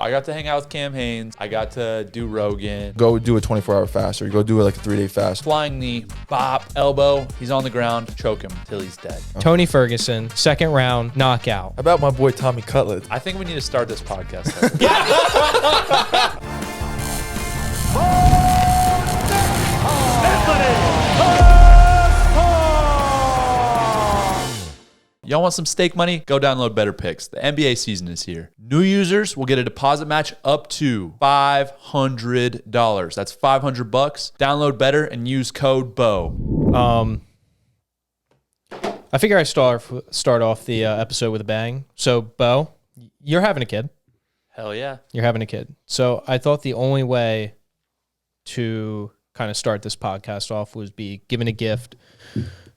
I got to hang out with Cam Hanes. I got to do Rogan. Go do a 24-hour fast, or go do like a 3-day fast. Flying knee, bop, elbow. He's on the ground. Choke him till he's dead. Tony Ferguson, second round knockout. How about my boy Tommy Cutlet? I think we need to start this podcast. Y'all want some stake money? Go download Betr Picks. The NBA season is here. New users will get a deposit match up to $500. That's $500. Download Betr and use code BO. I figure I start off the episode with a bang. So, Bo, you're having a kid. Hell yeah. You're having a kid. So I thought the only way to kind of start this podcast off was be giving a gift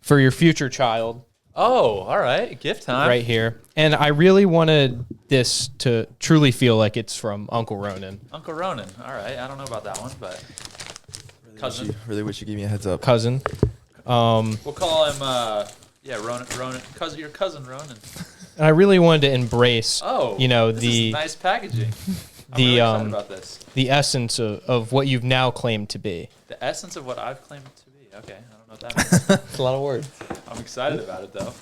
for your future child. Oh, all right. Gift time. Right here. And I really wanted this to truly feel like it's from Uncle Ronan. Uncle Ronan. All right. I don't know about that one, but cousin. Really wish you gave me a heads up. Cousin. We'll call him, Ronan. Cousin, your cousin Ronan. And I really wanted to embrace, this is nice packaging. I'm really excited about this. The essence of what you've now claimed to be. The essence of what I've claimed to be. Okay. I don't know what that means. It's a lot of words. I'm excited about it, though.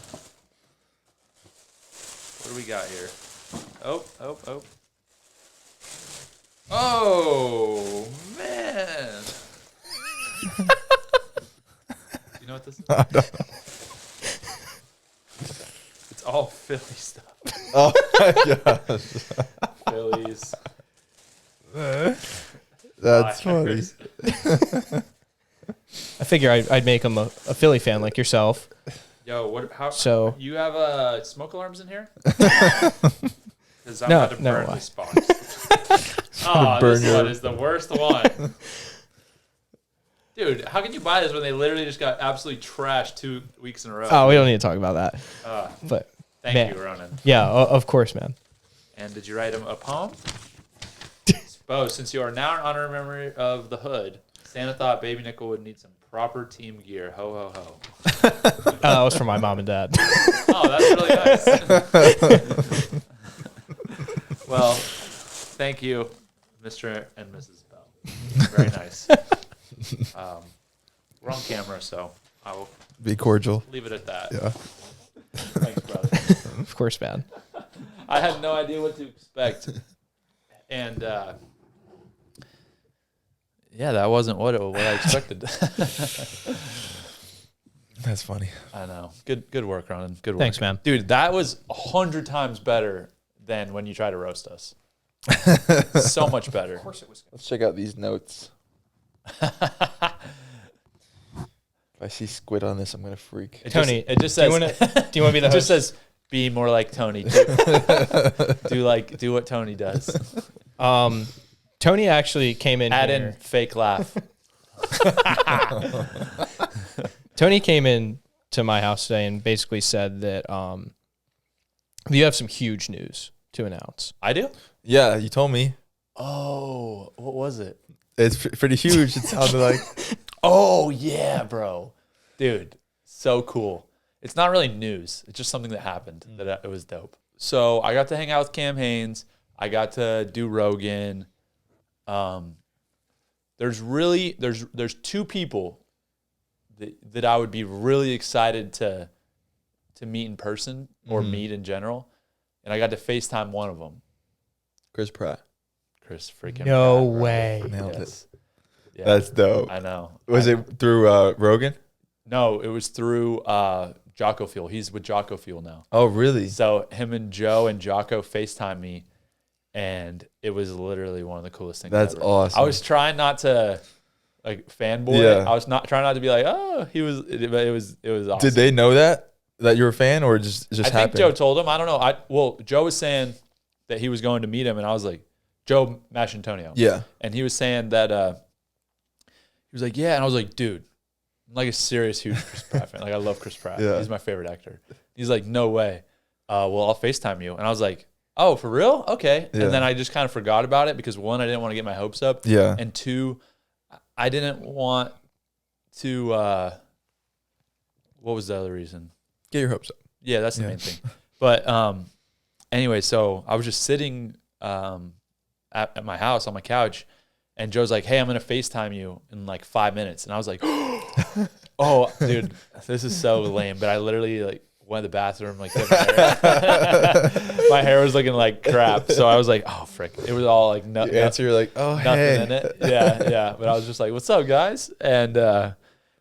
What do we got here? Oh. Oh, man. You know what this is? I don't know. It's all Philly stuff. Oh, my gosh. Phillies. That's funny. I figure I'd make him a Philly fan like yourself. Yo, how? So you have smoke alarms in here? Because I'm about to burn this box. This one is the worst one. Dude, how can you buy this when they literally just got absolutely trashed 2 weeks in a row? Oh, we don't need to talk about that. But thank you, Ronan. Yeah, of course, man. And did you write him a poem? Bo, since you are now an honorary member of the Hood, Santa thought Baby Nickal would need some proper team gear. Ho, ho, ho. That was for my mom and dad. Oh, that's really nice. Well, thank you, Mr. and Mrs. Bell. Very nice. We're on camera, so I will be cordial. Leave it at that. Yeah. Thanks, brother. Of course, man. I had no idea what to expect. And that wasn't what I expected. That's funny. I know. Good work, Ronan. Good work. Thanks, man. Dude, that was 100 times better than when you try to roast us. So much better. Of course it was. Let's check out these notes. If I see squid on this, I'm gonna freak. Tony, it just says. Do you want to be the host? It just says, "Be more like Tony." Do what Tony does. Tony actually came in. Add in fake laugh. Tony came in to my house today and basically said that you have some huge news to announce. I do? Yeah, you told me. Oh, what was it? It's pretty huge. It sounded like. Oh, yeah, bro. Dude, so cool. It's not really news. It's just something that happened that it was dope. So I got to hang out with Cam Hanes. I got to do Rogan. There's two people that I would be really excited to meet in person or meet in general. And I got to FaceTime one of them. Chris Pratt. Chris freaking No Pratt, way. Nailed it. Yeah. That's dope. I know. Was it through Rogan? No, it was through Jocko Fuel. He's with Jocko Fuel now. Oh, really? So him and Joe and Jocko FaceTime me, and it was literally one of the coolest things That's ever. awesome. I was trying not to fanboy. Yeah. I was trying not to be like, oh, he was. It was awesome. Did they know that you're a fan, or just I happened? think Joe told him. I don't know. Joe was saying that he was going to meet him, and I was like, Joe Maschantonio. Yeah. And he was saying that he was like, yeah, and I was like, dude, I'm like a serious huge Chris Pratt fan. Like I love Chris Pratt. Yeah. He's my favorite actor. He's like, no way. Well, I'll FaceTime you. And I was like, oh, for real? Okay. Yeah. And then I just kind of forgot about it because one, I didn't want to get my hopes up. Yeah. And two, I didn't want to what was the other reason? Get your hopes up. Yeah, that's the main thing. But anyway, so I was just sitting at my house on my couch, and Joe's like, "Hey, I'm gonna FaceTime you in like 5 minutes," and I was like, "Oh, dude, this is so lame." But I literally like went to the bathroom, like did my hair. My hair was looking like crap, so I was like, "Oh, frick!" It was all like You answer, you're like, "Oh, nothing hey." in it. Yeah. But I was just like, "What's up, guys?" And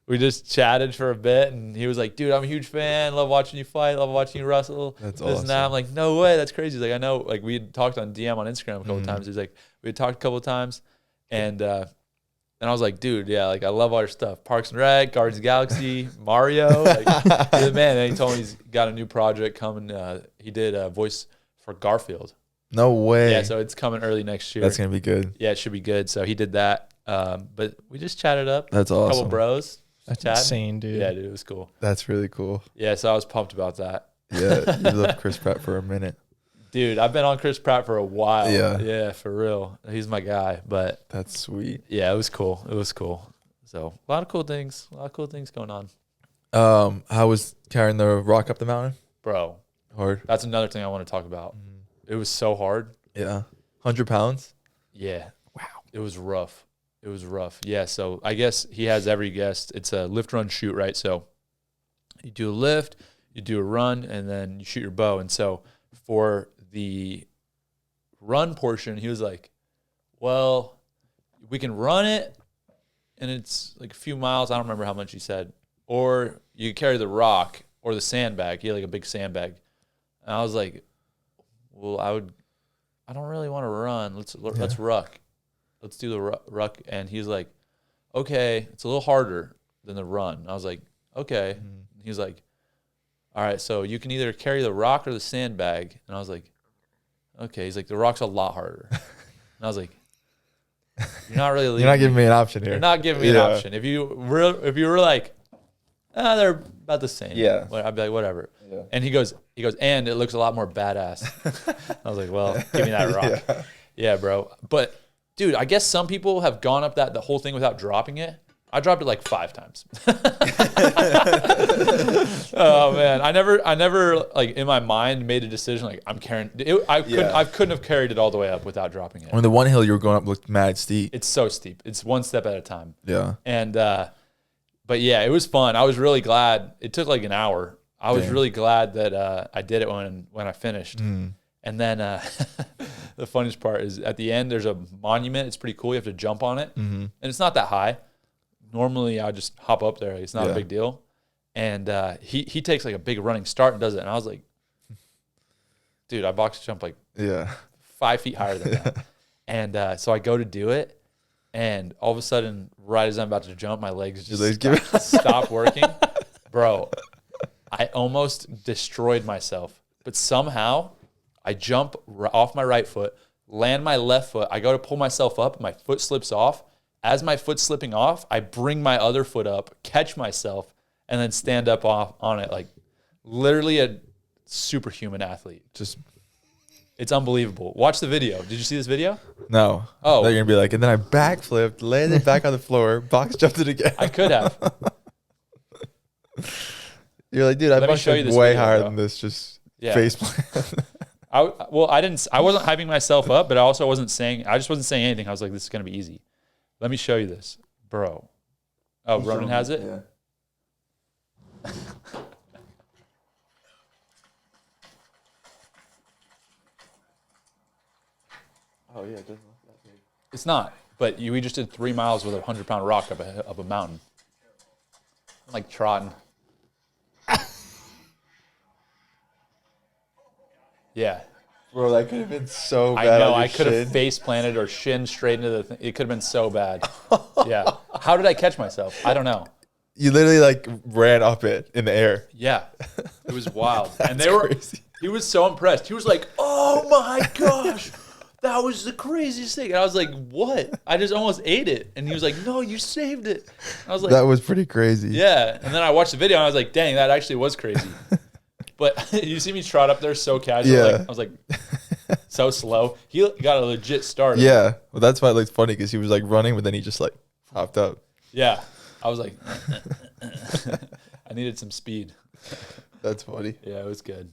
we just chatted for a bit, and he was like, "Dude, I'm a huge fan. Love watching you fight. Love watching you wrestle." That's this and that. awesome. I'm like, "No way, that's crazy." He's like, "I know." Like we had talked on DM on Instagram a couple times. He's like, we had talked a couple times, and I was like, "Dude, yeah, like I love all your stuff. Parks and Rec, Guardians of the Galaxy, Mario." Like, you're the man. And he told me he's got a new project coming. He did a voice for Garfield. No way. Yeah, so it's coming early next year. That's gonna be good. Yeah, it should be good. So he did that. But we just chatted up. That's A awesome. couple bros. That's chatting. insane, dude. Yeah, dude, it was cool. That's really cool. Yeah, so I was pumped about that. Yeah, you loved Chris Pratt for a minute. Dude, I've been on Chris Pratt for a while. Yeah. Yeah, for real. He's my guy. But That's sweet. yeah, it was cool. It was cool. So a lot of cool things. A lot of cool things going on. How was carrying the rock up the mountain? Bro, Hard. that's another thing I want to talk about. It was so hard. Yeah. 100 pounds. Yeah. Wow. It was rough. It was rough. Yeah. So I guess he has every guest. It's a lift, run, shoot, right? So you do a lift, you do a run, and then you shoot your bow. And so for the run portion, he was like, "Well, we can run it, and it's like a few miles. I don't remember how much he said. Or you carry the rock or the sandbag." He had like a big sandbag. And I was like, "Well, I don't really want to run. Let's ruck. Let's do the ruck." And he's like, "Okay, it's a little harder than the run." I was like, "Okay." He was like, "All right, so you can either carry the rock or the sandbag." And I was like, "Okay." He's like, "The rock's a lot harder." And I was like, "You're not really You're not giving me an option here. You're not giving me an option. If you were like, they're about the same." Yeah. I'd be like, "Whatever." Yeah. And he goes, "And it looks a lot more badass." I was like, "Well, give me that rock." Yeah, bro. But dude, I guess some people have gone up the whole thing without dropping it. I dropped it like 5 times. Oh man, I never like in my mind made a decision like I'm carrying it. I couldn't have carried it all the way up without dropping it. I mean, the one hill you were going up looked mad steep. It's so steep. It's one step at a time. Yeah. And but yeah, it was fun. I was really glad. It took like an hour. I was really glad that I did it when I finished. And then the funniest part is at the end there's a monument. It's pretty cool. You have to jump on it, and it's not that high. Normally I just hop up there. It's not a big deal. And he takes like a big running start and does it. And I was like, dude, I box jump like 5 feet higher than that. And so I go to do it, and all of a sudden, right as I'm about to jump, my legs just stop working. Bro, I almost destroyed myself. But somehow I jump off my right foot, land my left foot. I go to pull myself up. My foot slips off. As my foot's slipping off, I bring my other foot up, catch myself, and then stand up off on it. Like literally a superhuman athlete. It's unbelievable. Watch the video. Did you see this video? No. Oh. They're going to be like, and then I backflipped, landed back on the floor, box jumped it again. I could have. You're like, dude, I Let me box show you jumped this way video, higher bro. than this. Just Yeah. face plant. I wasn't hyping myself up, but I also wasn't saying anything. I was like, this is going to be easy. Let me show you this, bro. Oh, Ronan has it? Yeah. Oh, yeah, it doesn't look that big. It's not, but we just did 3 miles with a 100-pound rock up a mountain. I'm like trotting. Yeah. Bro, that could have been so I bad. know. on your I could have shin. face planted or shin straight into the thing. It could have been so bad. Yeah. How did I catch myself? I don't know. You literally like ran up it in the air. Yeah. It was wild. And That's crazy. he was so impressed. He was like, "Oh my gosh, that was the craziest thing." And I was like, "What? I just almost ate it." And he was like, "No, you saved it." I was like, That was pretty crazy. yeah. And then I watched the video and I was like, "Dang, that actually was crazy." But you see me trot up there so casual. Yeah. Like, I was like, so slow. He got a legit start. Yeah. Well, that's why it looked funny because he was like running, but then he just like popped up. Yeah. I was like, I needed some speed. That's funny. Yeah, it was good.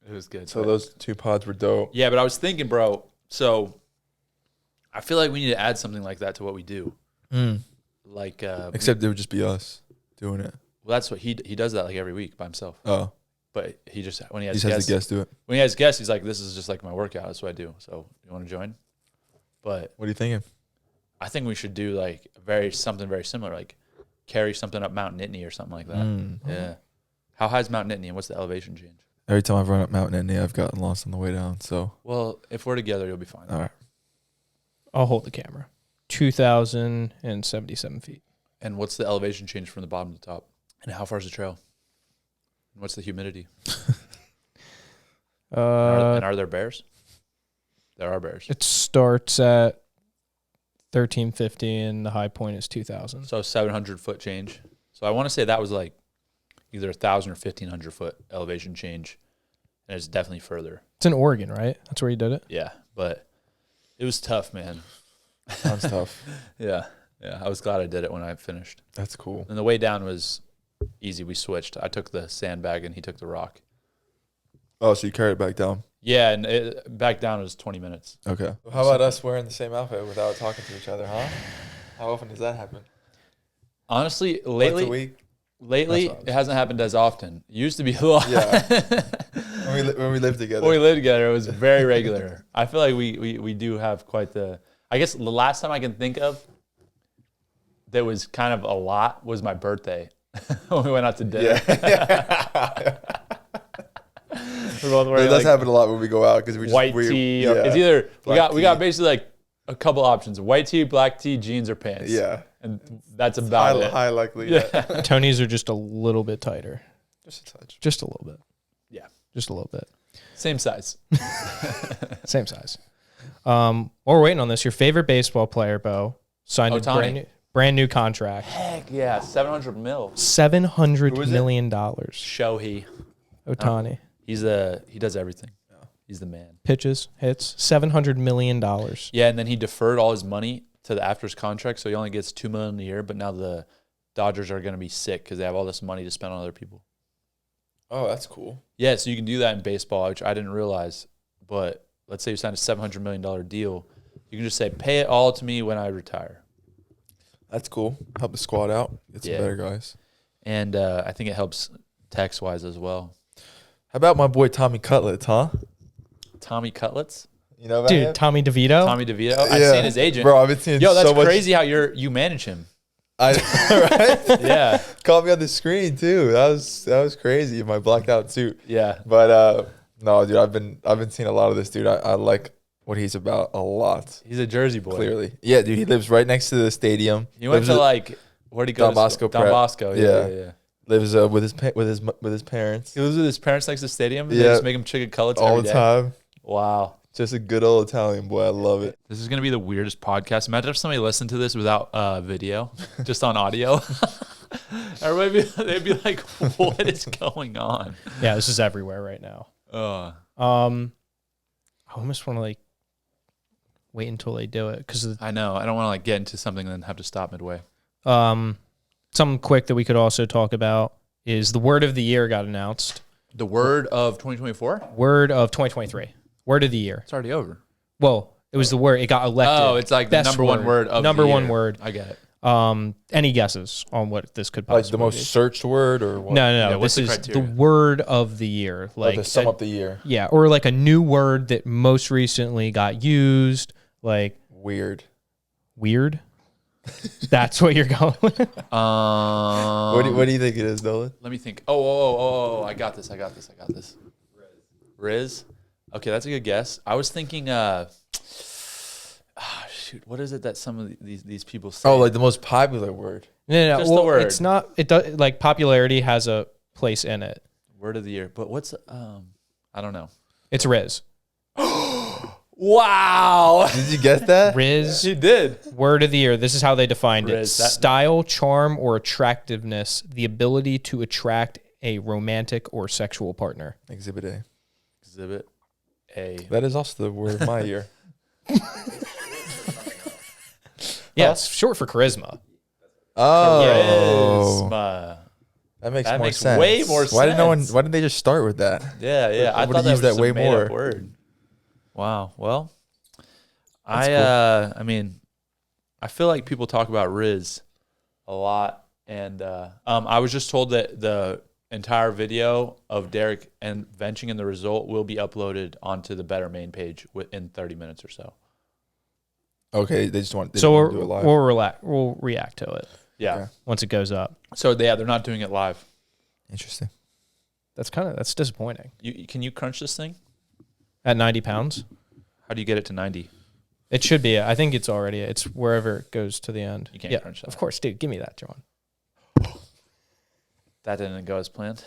It was good. So those 2 pods were dope. Yeah, but I was thinking, bro, so I feel like we need to add something like that to what we do. Like, Except it would just be us doing it. well, that's what he does that like every week by himself. Oh, But he just when he he has just has guests, the guests do it. when he has guests, he's like, "This is just like my workout. That's what I do." So you want to join? But What are you thinking? I think we should do like something very similar, like carry something up Mount Nittany or something like that. Yeah. How high is Mount Nittany and what's the elevation change? Every time I've run up Mount Nittany, I've gotten lost on the way down. So, Well, if we're together, you'll be fine. all right. I'll hold the camera. 2,077 feet. And what's the elevation change from the bottom to the top? And how far is the trail? And what's the humidity? And are there bears? There are bears. It starts at 1,350 and the high point is 2,000. So 700 foot change. So I want to say that was like either 1,000 or 1,500 foot elevation change. And it's definitely further. It's in Oregon, right? That's where you did it? Yeah. But it was tough, man. Sounds tough. Yeah. Yeah. I was glad I did it when I finished. That's cool. And the way down was easy. We switched. I took the sandbag and he took the rock. Oh, so you carried it back down? Yeah. And back down was 20 minutes. Okay. How about us wearing the same outfit without talking to each other, huh? How often does that happen? Honestly, Once a lately, week? it hasn't happened as often. It used to be a lot. Yeah. when we lived together. When we lived together, it was very regular. I feel like we do have quite the. I guess the last time I can think of that was kind of a lot was my birthday when we went out to dinner. Yeah. We're both It wearing does like happen a lot when we go out because we just white tee. Or, yeah. it's either we Black got tee. basically like a couple options: white tee, black tee, jeans, or pants. Yeah. And that's about it. High likely. Yeah. Tony's are just a little bit tighter. Just a touch. Just a little bit. Yeah. Just a little bit. Same size. Same size. While we're waiting on this, your favorite baseball player, Bo, signed Ohtani. a brand new contract. Heck yeah, 700 mil. $700 Who is it? million. Shohei. Ohtani. He does everything. He's the man. Pitches, hits, $700 million. Yeah, and then he deferred all his money to the after his contract, so he only gets $2 million a year. But now the Dodgers are going to be sick because they have all this money to spend on other people. Oh, that's cool. Yeah, so you can do that in baseball, which I didn't realize. But let's say you sign a $700 million deal, you can just say, "Pay it all to me when I retire." That's cool. Help the squad out. Get some Yeah. better guys. And I think it helps tax wise as well. How about my boy Tommy Cutlets, huh? Tommy Cutlets, You know about Dude, him? Tommy DeVito. Tommy DeVito. I've Yeah. seen his agent. Bro, I've been seeing Yo, that's so much. crazy how you manage him. Right? Yeah, Caught me on the screen too. That was crazy in my blacked out suit. yeah. But no, dude, I've been seeing a lot of this dude. I like what he's about a lot. He's a Jersey boy. Clearly, yeah, dude. He lives right next to the stadium. He went Lives to at- like where'd he go? Don to Bosco school? Don Prep. Bosco. Yeah. Yeah. lives with his parents He lives with his parents next to the stadium. And they Yeah. just make him chicken cutlets all every the day. time. Wow. Just a good old Italian boy. I love it. This is gonna be the weirdest podcast. Imagine if somebody listened to this without video, just on audio. They'd be like, "What is going on?" Yeah, this is everywhere right now. Uh, I almost want to like wait until they do it because I know. I don't want to like get into something and then have to stop midway. something quick that we could also talk about is the word of the year got announced. The word of 2024. Word of 2023. Word of the year. It's already over. Well, it was the word. It got elected. Oh, it's like the Best number one word of number the one year. word. I get it. Any guesses on what this could Like possibly the most be? searched word or what? No. Yeah, This what's the is criteria? the word of the year. Like Like to sum up the year. yeah, or like a new word that most recently got used. Like Weird. weird. That's what you're going with. What do you think it is, Nolan? Let me think. Oh, I got this. Rizz. Okay, that's a good guess. I was thinking, shoot, what is it that some of these people say? Oh, like the most popular word. No. Just the Well, word. it's not. It does like popularity has a place in it. Word of the year. But what's, I don't know. It's Rizz. Wow. Did you get that? Rizz. He did. Word of the year. This is how they defined it. Rizz, that- Style, charm, or attractiveness. The ability to attract a romantic or sexual partner. Exhibit A. Exhibit A. That is also the word of my year. Yeah, it's short for charisma. Oh, Charisma. that makes That more makes sense. way more Why did no one? sense. Why didn't they just start with that? Yeah. I would've thought that was used that just way a made-up more. word. Wow. Well, I mean, I feel like people talk about Rizz a lot, and I was just told that the entire video of Derek and benching in the result will be uploaded onto the Betr main page within 30 minutes or so. Okay, they just want. So want to do it live. we'll react to it. Yeah. Okay. Once it goes up. So yeah, they're not doing it live. Interesting. That's disappointing. Can you crunch this thing? At 90 pounds? How do you get it to 90? It should be. I think it's already. It's wherever it goes to the end. You can't crunch that. Of course, dude. Give me that, John. That didn't go as planned.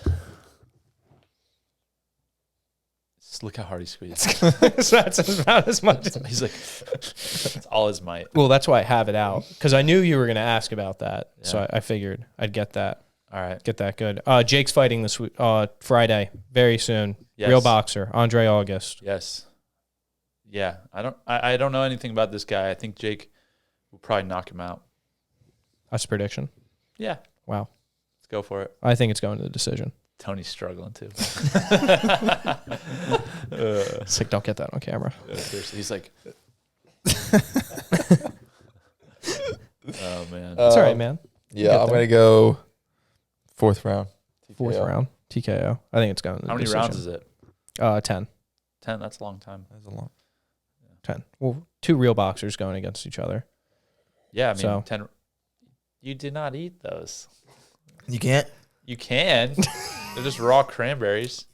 Just look how hard he squeezed. So that's about as much. He's like, it's all his might. Well, that's why I have it out, because I knew you were going to ask about that. Yeah. So I figured I'd get that. All right. Get that good. Jake's fighting this week, Friday, very soon. Yes. Real boxer, Andre August. Yes. Yeah. I don't know anything about this guy. I think Jake will probably knock him out. That's a prediction. Yeah. Wow. Let's go for it. I think it's going to the decision. Tony's struggling too. Sick, don't get that on camera. Seriously, he's like, oh man. It's all right, man. Yeah, I'm gonna go 4th round. Fourth round, TKO. I think it's going to the How many decision. rounds is it? 10. 10. That's a long time. That's a lot. 10. Well, two real boxers going against each other. Yeah, I mean, So- 10. You did not eat those. You can't. You can. They're just raw cranberries.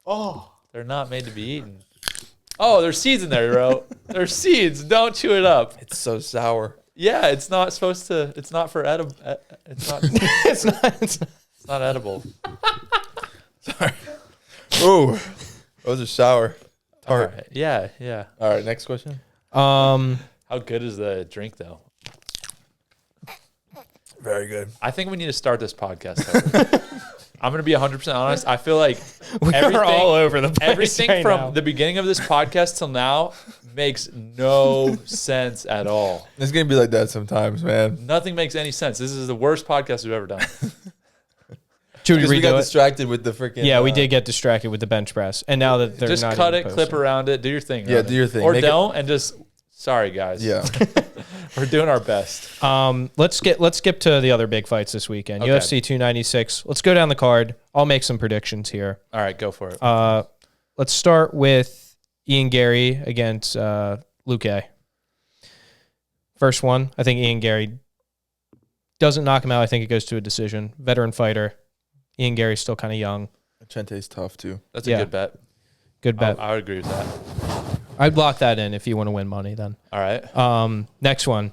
Oh, They're not made to be eaten. Oh, there's seeds in there, bro. There's seeds. Don't chew it up. it's so sour. Yeah, it's not supposed to. It's not for edible. It's not. It's not. It's not edible. Sorry. Ooh, those are sour. All Tart. right. Yeah, yeah. All right, next question. How good is the drink, though? Very good. I think we need to start this podcast over. I'm going to be 100% honest. I feel like We're all over the place. everything right from now. the beginning of this podcast till now makes no sense at all. It's gonna be like that sometimes, man. Nothing makes any sense. This is the worst podcast we've ever done. Should we Because we got redo it? distracted with the freaking. Yeah, we did get distracted with the bench press, and now that they're Just not cut even it, clip posting. around it, do your thing. Yeah, Ronan. do your thing. Or Make don't, and just sorry, guys. Yeah. We're doing our best. Let's skip to the other big fights this weekend. Okay. UFC 296. Let's go down the card. I'll make some predictions here. All right, go for it. Let's start with Ian Gary against Luque. First one, I think Ian Gary doesn't knock him out. I think it goes to a decision. Veteran fighter. Ian Gary's still kind of young. Chente's tough too. That's yeah. a good bet. Good bet. I would agree with that. I'd block that in if you want to win money then. All right. Next one.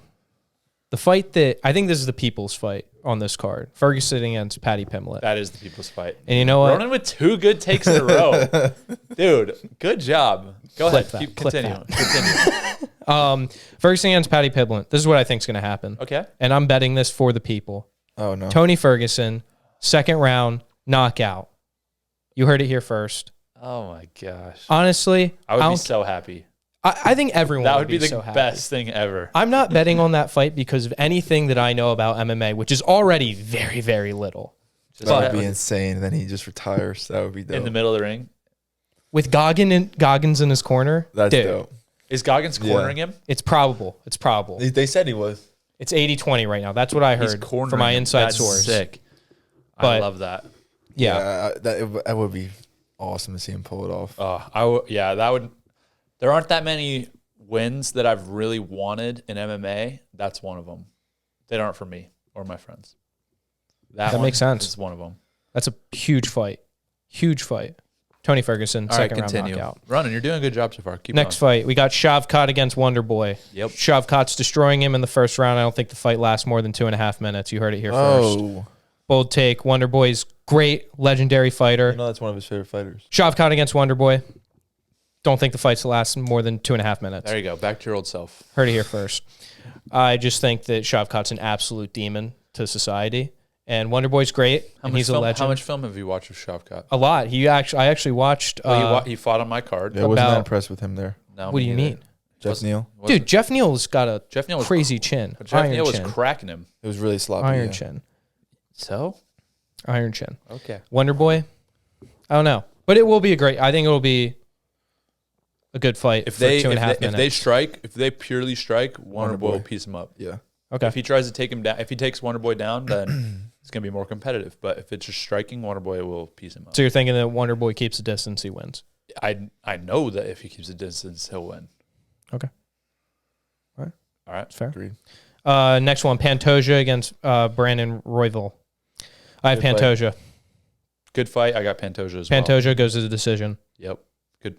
The fight that I think this is the people's fight on this card. Ferguson against Paddy Pimblett. That is the people's fight. And you know what? Ronan with 2 good takes in a row. Dude, good job. Go Clip ahead. that. Clip Continue. that. Continue. Ferguson against Paddy Pimblett. This is what I think is going to happen. Okay. And I'm betting this for the people. Oh no. Tony Ferguson, second round, knockout. You heard it here first. Oh my gosh. Honestly, I would be don't- so happy. I think everyone That would be the so happy. best thing ever. I'm not betting on that fight because of anything that I know about MMA, which is already very, very little. Just That bet would be insane. And then he just retires. That would be dope. in the middle of the ring. With Goggins in his corner, That's dude, dope. Is Goggins cornering him? it's probable. It's probable. They said he was. It's 80-20 right now. That's what I He's heard cornering from my him. inside That's source. sick. I But- love that. Yeah. That would be awesome to see him pull it off. That would. There aren't that many wins that I've really wanted in MMA. That's one of them. They aren't for me or my friends. That one makes sense. is one of them. That's a huge fight. Huge fight. Tony Ferguson, All right, second round continue. knockout. Ronan, you're doing a good job so far. Keep Next going. fight, we got Shavkat against Wonderboy. Yep. Shavkat's destroying him in the first round. I don't think the fight lasts more than 2.5 minutes. You heard it here first. Oh. Bold take. Wonderboy's great, legendary fighter. You know that's one of his favorite fighters. Shavkat against Wonderboy. Don't think the fights will last more than 2.5 minutes. There you go. Back to your old self. Heard it here first. I just think that Shavkat's an absolute demon to society. And Wonderboy's great, and he's a legend. How much film have you watched of Shavkat? A lot. I actually watched. He fought on my card. Yeah, I wasn't About- that impressed with him there. No, What do you me neither. mean? Jeff Neal. Dude, Jeff Neal's got a Jeff Neal was crazy chin. Jeff Iron Neal was chin. cracking him. It was really sloppy. Iron yeah. chin. So Iron chin. okay. Wonderboy. I don't know. But it will be I think it'll be a good fight If for they 2.5 minutes. if they purely strike, Wonderboy will piece him up. Yeah. Okay. If he tries to take him down, if he takes Wonderboy down, then it's gonna be more competitive. But if it's just striking, Wonderboy will piece him up. So you're thinking that Wonderboy keeps the distance, he wins. I know that if he keeps the distance, he'll win. Okay. All right. That's fair. Agreed. Next one, Pantoja against Brandon Royval. I have Good fight. Pantoja. Good fight. I got Pantoja as well. Pantoja goes to the decision. Yep.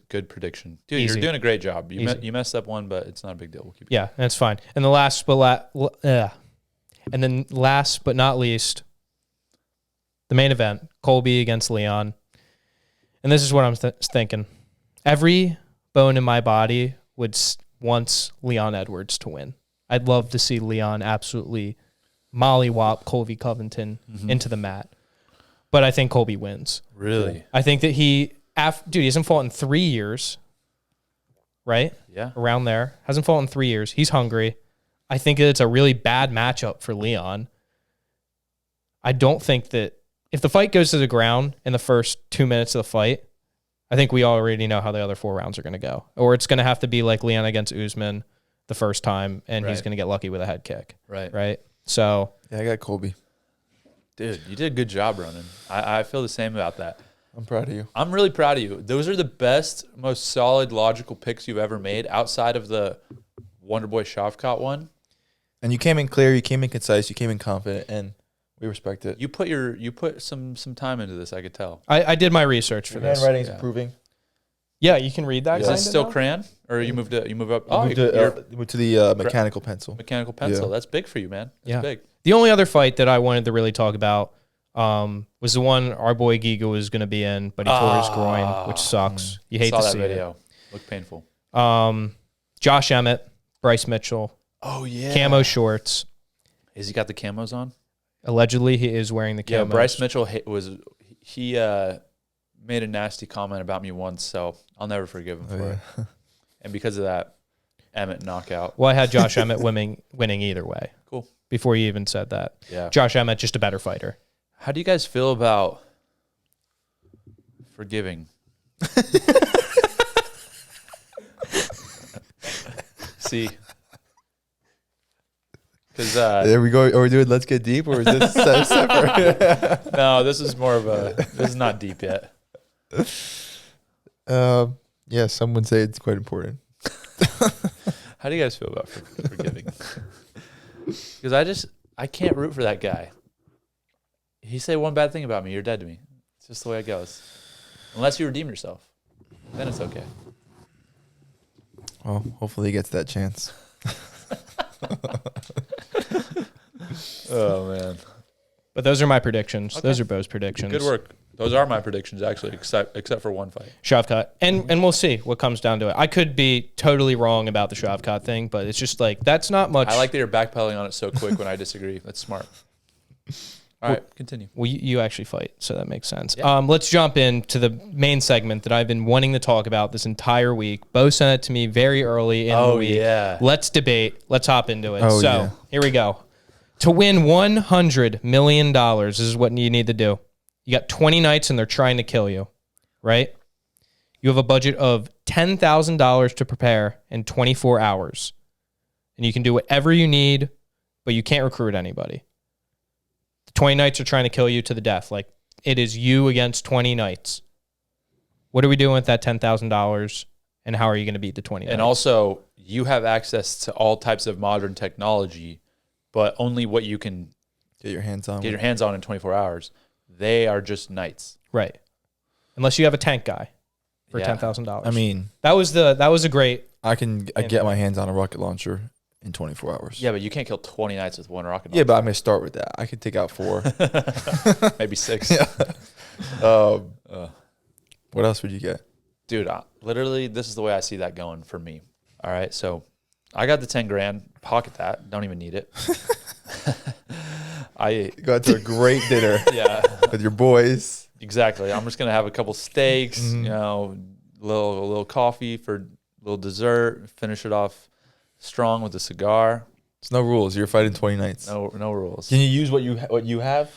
Good prediction. Dude, Easy. you're doing a great job. Easy. You messed up one, but it's not a big deal. We'll keep it. Yeah, that's fine. And the last but not least, the main event, Colby against Leon. And this is what I'm thinking. Every bone in my body wants Leon Edwards to win. I'd love to see Leon absolutely mollywop Colby Covington into the mat. But I think Colby wins. Really? I think that he hasn't fought in 3 years, right? Yeah. Around there. Hasn't fought in 3 years. He's hungry. I think it's a really bad matchup for Leon. I don't think that if the fight goes to the ground in the first 2 minutes of the fight, I think we already know how the other 4 rounds are going to go. Or it's going to have to be like Leon against Usman the first time, and he's Right. going to get lucky with a head kick. Right. Right? So, Yeah, I got Colby. Dude, you did a good job, Ronan. I feel the same about that. I'm proud of you. I'm really proud of you. Those are the best, most solid, logical picks you've ever made outside of the Wonderboy Shavkat one. And you came in clear, you came in concise, you came in confident, and we respect it. You put some time into this, I could tell. I did my research for Your this. handwriting's Yeah. improving. Yeah, you can read that. Is kinda this still now? crayon? Or you moved up? Moved to the mechanical pencil. Mechanical pencil. Yeah. That's big for you, man. That's Yeah. big. The only other fight that I wanted to really talk about was the one our boy Giga was going to be in, but he tore his groin, which sucks. You hate Saw to that see video. Looked painful. it. Josh Emmett, Bryce Mitchell, Oh yeah. camo shorts. Has he got the camos on? Allegedly, he is wearing the camos. Yeah, Bryce Mitchell he made a nasty comment about me once, so I'll never forgive him for it. And because of that, Emmett knockout. Well, I had Josh Emmett winning either way. Cool. Before you even said that. Yeah. Josh Emmett, just a better fighter. How do you guys feel about forgiving? See, because There we go. Are we doing Let's Get Deep, or is this separate? no, this is more of a. This is not deep yet. Yeah, some would say it's quite important. How do you guys feel about forgiving? Because I can't root for that guy. He say one bad thing about me, you're dead to me. It's just the way it goes. Unless you redeem yourself, then it's okay. Well, hopefully he gets that chance. Oh man, But those are my predictions. Okay. Those are Bo's predictions. good work. Those are my predictions actually, except for one fight. Shavkat. And we'll see what comes down to it. I could be totally wrong about the Shavkat thing, but it's just like, that's not much. I like that you're backpedaling on it so quick when I disagree. That's smart. All right, continue. Well, you actually fight, so that makes sense. Yeah. Let's jump into the main segment that I've been wanting to talk about this entire week. Bo sent it to me very early in the week. Yeah. Let's debate. Let's hop into it. Oh, so yeah. here we go. To win $100 million, this is what you need to do. You got 20 nights and they're trying to kill you, right? You have a budget of $10,000 to prepare in 24 hours. And you can do whatever you need, but you can't recruit anybody. The 20 nights are trying to kill you to the death. Like, it is you against 20 nights. What are we doing with that $10,000? And how are you going to beat the 20 nights? And also, you have access to all types of modern technology, but only what you can Get your hands on. get your hands on in 24 hours. They are just nights. Right. Unless you have a tank guy for Yeah. $10,000. I mean, that was a great. I get my hands on a rocket launcher in 24 hours. Yeah, but you can't kill 20 nights with one rocket. Yeah, but I'm going to start with that. I could take out 4. Maybe 6. What else would you get? Dude, literally, this is the way I see that going for me. All right, so I got the 10 grand. Pocket that. Don't even need it. Go out to a great dinner Yeah, with your boys. exactly. I'm just gonna have a couple steaks, Mm-hmm. you know, a little coffee for a little dessert. Finish it off strong with a cigar. It's no rules. You're fighting 20 nights. No rules. Can you use what you have?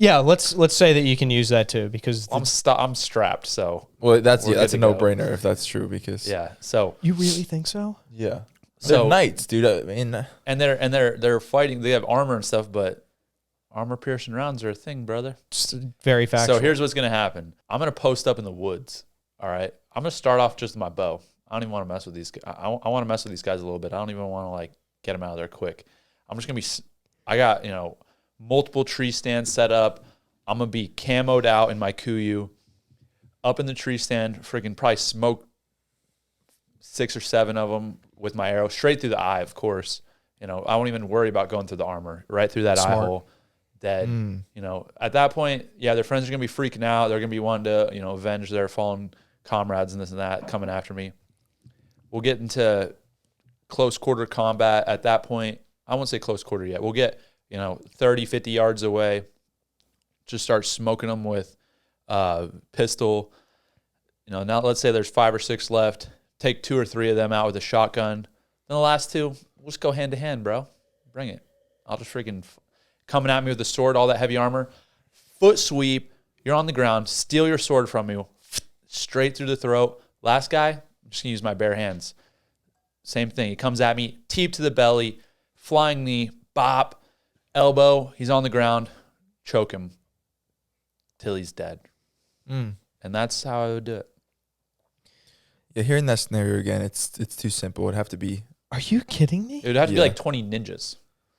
Yeah, let's say that you can use that too because I'm strapped, so Well, that's We're that's a good to go. no-brainer if that's true because yeah. So you really think so? yeah. So- They're knights, dude. I mean, and they're fighting. They have armor and stuff, but armor piercing rounds are a thing, brother. Just very factual. So here's what's gonna happen. I'm gonna post up in the woods. All right. I'm gonna start off just with my bow. I don't even want to mess with these. I want to mess with these guys a little bit. I don't even want to like get them out of there quick. I'm just gonna be. I got multiple tree stands set up. I'm gonna be camoed out in my kuyu, up in the tree stand. Freaking probably smoke 6 or 7 of them with my arrow straight through the eye. Of course, I won't even worry about going through the armor. Right through that eye hole. Dead. At that point, yeah, their friends are gonna be freaking out. They're gonna be wanting to, avenge their fallen comrades and this and that coming after me. We'll get into close quarter combat at that point. I won't say close quarter yet. We'll get 30, 50 yards away. Just start smoking them with pistol. Now let's say there's 5 or 6 left. Take 2 or 3 of them out with a shotgun. Then the last 2, we'll just go hand to hand, bro. Bring it. I'll just freaking coming at me with the sword, all that heavy armor. Foot sweep. You're on the ground. Steal your sword from you. Straight through the throat. Last guy, I'm just going to use my bare hands. Same thing. He comes at me. Teep to the belly. Flying knee. Bop. Elbow. He's on the ground. Choke him till he's dead. And that's how I would do it. yeah, hearing that scenario again, it's too simple. It'd have to be. Are you kidding me? It would have to be Yeah. like 20 ninjas.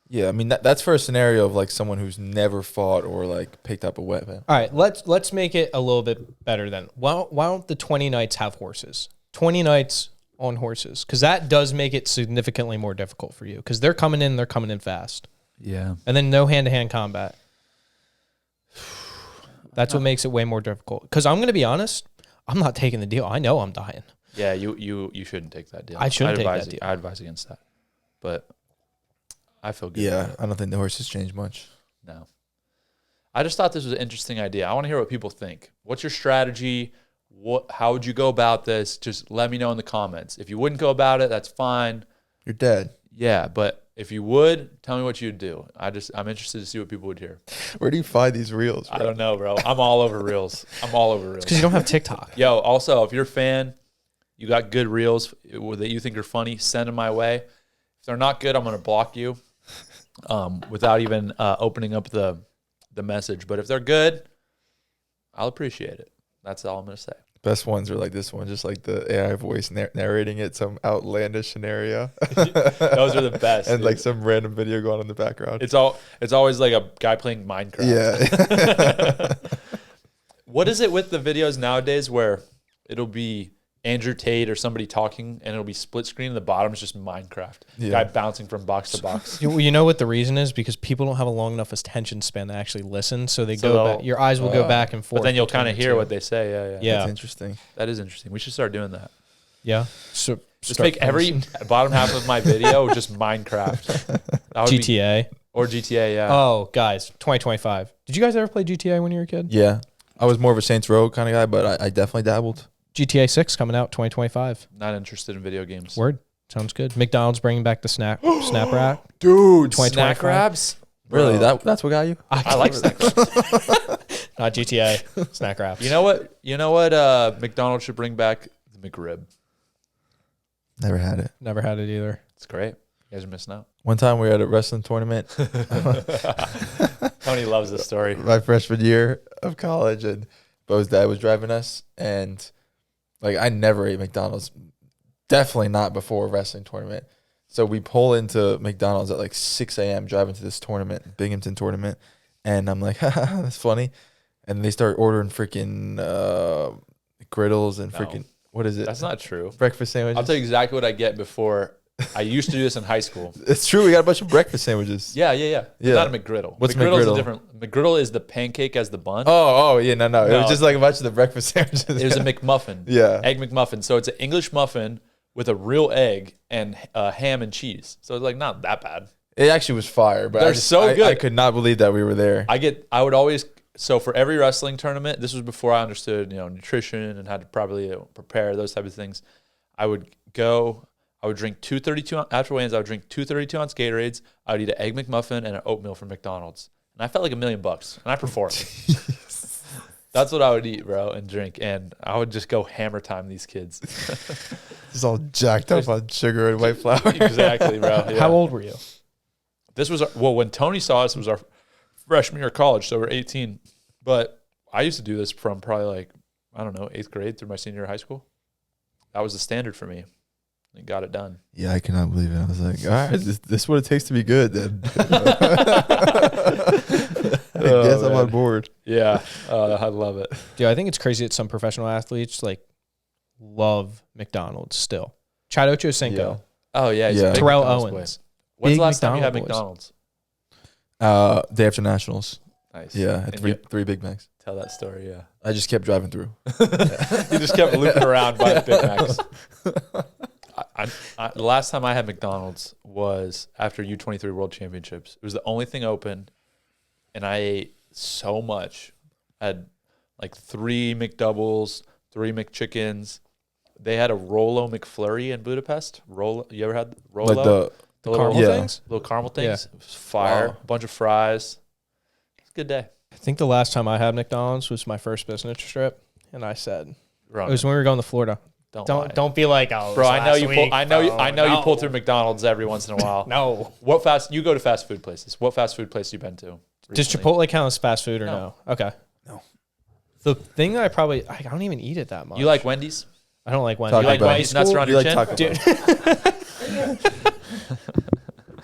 Yeah, I mean that's for a scenario of like someone who's never fought or like picked up a weapon. All right, let's make it a little bit better then. Why don't the 20 knights have horses? 20 knights on horses, because that does make it significantly more difficult for you. Because they're coming in fast, Yeah. and then no hand-to-hand combat. That's what makes it way more difficult. Because I'm gonna be honest, I'm not taking the deal. I know I'm dying. Yeah, you shouldn't take that deal. I shouldn't take advise that deal. I advise against that. But I feel good. Yeah, about it. I don't think the horses change much. No. I just thought this was an interesting idea. I want to hear what people think. What's your strategy? How would you go about this? Just let me know in the comments. If you wouldn't go about it, that's fine. You're dead. Yeah, but if you would, tell me what you'd do. I'm interested to see what people would hear. Where do you find these reels, bro? I don't know, bro. I'm all over reels. Because you don't have TikTok. Yo, also, if you're a fan, you got good reels that you think are funny, send them my way. If they're not good, I'm going to block you without even opening up the message. But if they're good, I'll appreciate it. That's all I'm going to say. Best ones are like this one, just like the AI voice narrating it, some outlandish scenario. Those are the best. And dude. like some random video going on in the background. It's always like a guy playing Minecraft. Yeah. What is it with the videos nowadays where it'll be Andrew Tate or somebody talking and it'll be split screen and the bottom is just Minecraft. Yeah. Guy bouncing from box to box. You know what the reason is? Because people don't have a long enough attention span to actually listen, so they So go they'll- back. Your eyes will go back and forth. But then you'll between kind of the hear two. what they say. Yeah. Yeah. That's interesting. That is interesting. We should start doing that. Yeah. So Just start make every bottom half of my video just Minecraft. That would be- GTA. or GTA, yeah. Oh, guys, 2025. Did you guys ever play GTA when you were a kid? Yeah. I was more of a Saints Row kind of guy, but I definitely dabbled. GTA 6 coming out 2025. Not interested in video games. Word. Sounds good. McDonald's bringing back the snap rack. Dude, 2025. Snack grabs? really? Bro. That's what got you? I like snack grabs. Not GTA. Snack wraps. You know what McDonald's should bring back? The McRib. Never had it. Never had it either. It's great. You guys are missing out. One time we were at a wrestling tournament Tony loves this story. my freshman year of college, and Bo's dad was driving us, and like I never ate McDonald's, definitely not before a wrestling tournament. So we pull into McDonald's at like 6 a.m. driving to this tournament, Binghamton tournament, and I'm like, haha, that's funny. And they start ordering freaking griddles and freaking what is it? That's not true. Breakfast sandwiches. I'll tell you exactly what I get before. I used to do this in high school. It's true. We got a bunch of breakfast sandwiches. Yeah. Yeah. Not a McGriddle. What's McGriddle's McGriddle? a different. McGriddle is the pancake as the bun. Oh, yeah, no. It No. was just like a bunch of the breakfast sandwiches. It was a McMuffin. Yeah. Egg McMuffin. So it's an English muffin with a real egg and ham and cheese. So it's like not that bad. It actually was fire, but They're so good. I could not believe that we were there. I would always, so for every wrestling tournament, this was before I understood, nutrition and how to properly prepare those type of things. I would drink 2 32 after weigh-ins. I would drink 2 32-ounce Gatorades. I would eat an egg McMuffin and an oatmeal from McDonald's. and I felt like $1,000,000, and I performed. That's what I would eat, bro, and drink, and I would just go hammer time these kids. He's all jacked up on sugar and white flour. Exactly, bro. Yeah. How old were you? This was when Tony saw us, it was our freshman year of college, so we're 18. But I used to do this from probably like, I don't know, 8th grade through my senior year of high school. That was the standard for me. And got it done. Yeah, I cannot believe it. I was like, all right, this is what it takes to be good then. I guess I'm on board. Yeah, I love it. Dude, I think it's crazy that some professional athletes like love McDonald's still. Chad Ochocinco. Yeah. Oh, yeah. He's Yeah. a big Terrell McDonald's Owens. boy. When's Big the last time you had McDonald McDonald's? Day after nationals. Nice. Yeah, And three you- Big Macs. Tell that story, yeah. I just kept driving through. You just kept looping around by the Big Macs. The last time I had McDonald's was after U23 World Championships. It was the only thing open, and I ate so much. I had like 3 McDoubles, 3 McChickens. They had a Rolo McFlurry in Budapest. You ever had Rolo? Like the little caramel things? Little caramel things. Yeah. It was fire. Wow. A bunch of fries. It's a good day. I think the last time I had McDonald's was my first business trip, and I said Ronan, it was when we were going to Florida. don't lie. Don't be like, oh, Bro, I know you pull. I know you. I know you pull no. through McDonald's every once in a while. No. You go to fast food places? What fast food place you been to? Does recently? Chipotle count as fast food or no? Okay. No. The thing that I don't even eat it that much. You like Wendy's? I don't like Wendy's. Taco You like Bell. Wendy's nuts around You your like chin? Taco Bell.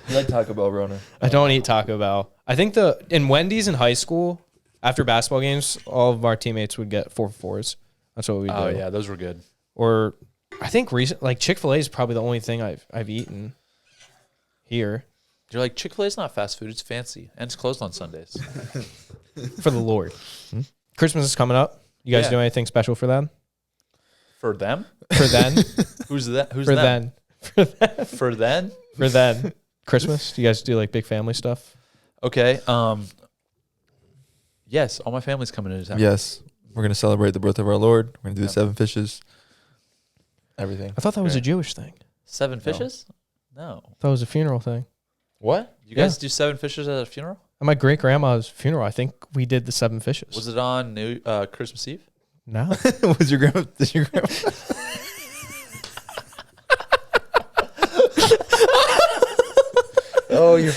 You like Taco Bell, Ronan? I don't eat Taco Bell. I think in Wendy's in high school, after basketball games, all of our teammates would get 4-for-4s. That's what we do. Oh yeah, those were good. Or I think like Chick-fil-A is probably the only thing I've eaten here You're like, Chick-fil-A is not fast food. It's fancy and it's closed on Sundays. for the Lord. Christmas is coming up. You guys Yeah. do anything special for them? For them? For then? Who's that? Who's for them? then? For then? For then? Christmas? Do you guys do like big family stuff? Okay. Yes, all my family's coming into town. Yes. We're going to celebrate the birth of our Lord. We're going to do the 7 fishes. Everything. I thought that was a Great. Jewish thing. 7 fishes? No. I thought it was a funeral thing. What? You guys do 7 fishes at a funeral? At my great grandma's funeral, I think we did the 7 fishes. Was it on Christmas Eve? No. Was your grandma? Did your grandma? Oh, your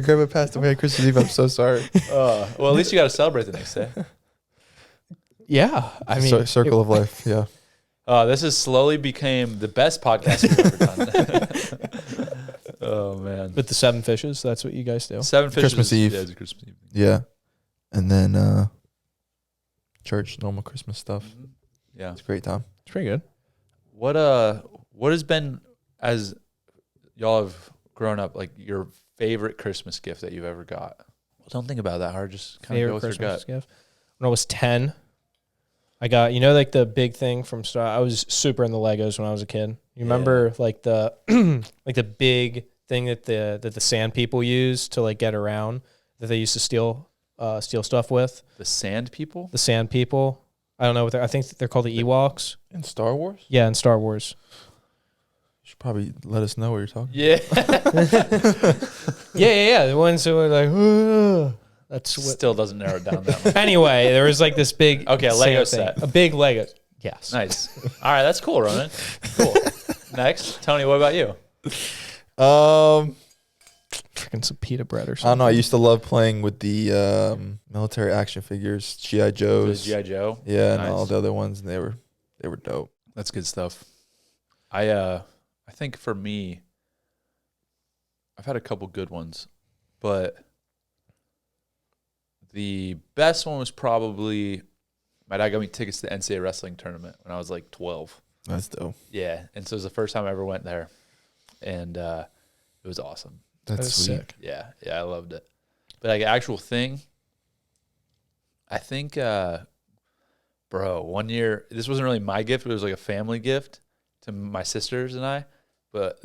grandma passed away on Christmas Eve. I'm so sorry. Well, at least you got to celebrate the next day. Yeah. I mean, Circle of life. Yeah. This has slowly became the best podcast we've ever done. Oh, man. with the 7 fishes, that's what you guys do. 7 fishes. Christmas Eve. Yeah, it's a Christmas Eve. Yeah. And then church, normal Christmas stuff. Yeah. It's a great time. It's pretty good. What has been, as y'all have grown up, like your favorite Christmas gift that you've ever got? Well, don't think about that hard. Just kind of go Favorite with your Christmas gut. gift. When I was 10, I got, like the big thing from Star. I was super in the Legos when I was a kid. You remember like the like the big thing that the sand people use to like get around, that they used to steal stuff with? The sand people? The sand people. I don't know what I think they're called the Ewoks. In Star Wars? Yeah, in Star Wars. You should probably let us know what you're talking Yeah. Yeah. The ones who were like, "Ugh." That's what. Still doesn't narrow it down that much. Anyway, there was like this big Okay, Lego sand thing. set. A big Lego. Yes. Nice. All right, that's cool, Ronan. Cool. Next. Tony, what about you? Freaking some pita bread or I something. don't know. I used to love playing with the military action figures, G.I. Joes. G.I. Joe? Yeah, Nice. and all the other ones, and they were dope. That's good stuff. I think for me, I've had a couple good ones, but the best one was probably my dad got me tickets to the NCAA wrestling tournament when I was like 12. That's dope. Yeah, and so it was the first time I ever went there, and it was awesome. That's sweet. sick. Yeah, I loved it. But like actual thing, I think, bro, one year, this wasn't really my gift, but it was like a family gift to my sisters and I. But